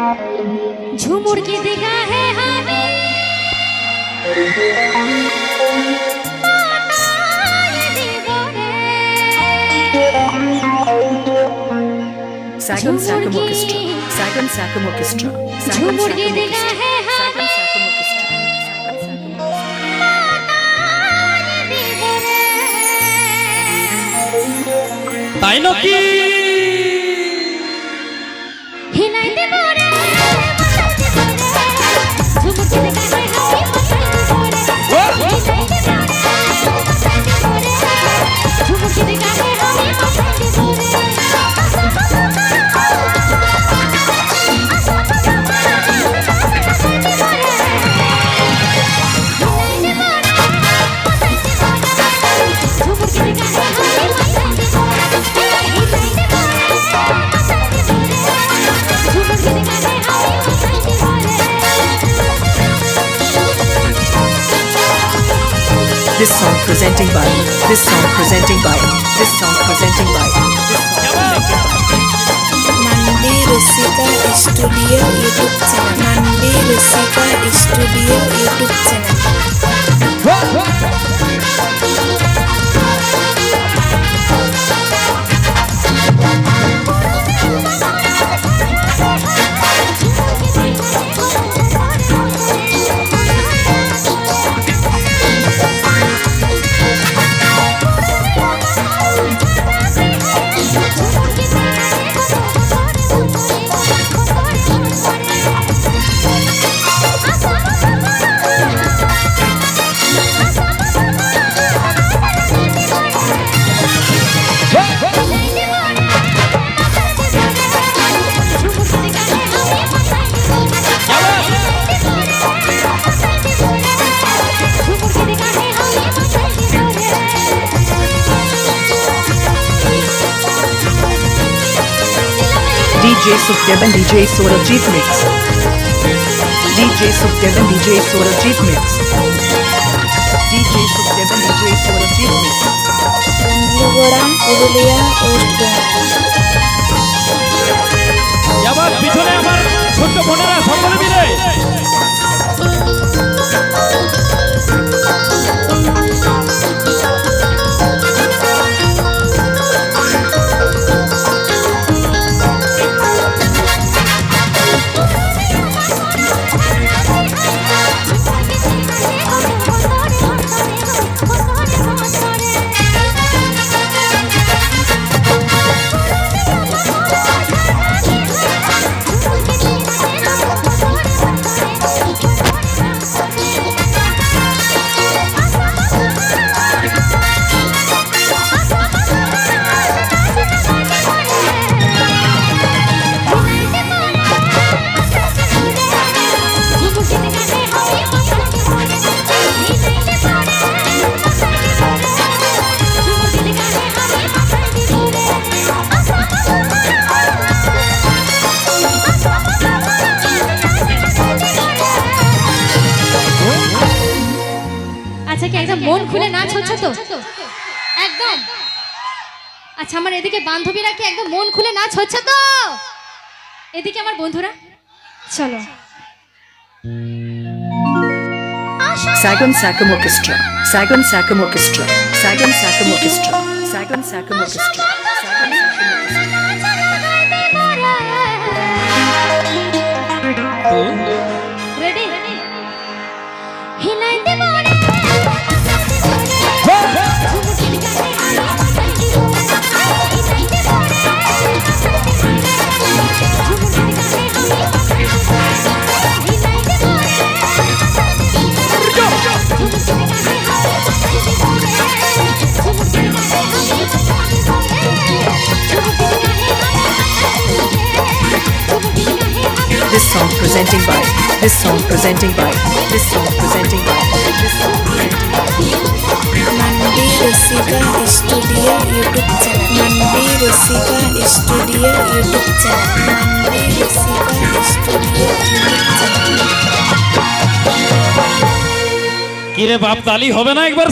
झुमुर की दिखा है हमें Sagen Orchestra. Sagen Orchestra. Jhumur की दिखा है हमें তাই নাকি हिलाई देबो रे झुमुर की दिखा है हमें झुमुर की दिखा है हमें This song presenting by Mandir Studio YouTube channel. Mandir Studio YouTube channel. DJ Sukdeb and DJ Jeep Mix. DJ Sukdeb and DJ Jeep Mix. DJ Sukdeb and DJ Jeep Mix. Durga, Hilai, Orchestra. আবার পিছনে আমার ছোট বোনেরা সকলে মিলে মন খুলে নাচ হচ্ছে তো একদম আচ্ছা আমার এদিকে বান্ধবীরা কি একদম মন খুলে নাচ হচ্ছে তো এদিকে আমার বন্ধুরা চলো Sagen Orchestra. Sagen Orchestra. Sagen Orchestra. Sagen Orchestra. Ready हिलाई दे मोरे This song presenting by Mandir Studio YouTube channel. Mandir Studio YouTube channel. Mandir Studio YouTube channel. কিরে বাপ তালি হবে না একবার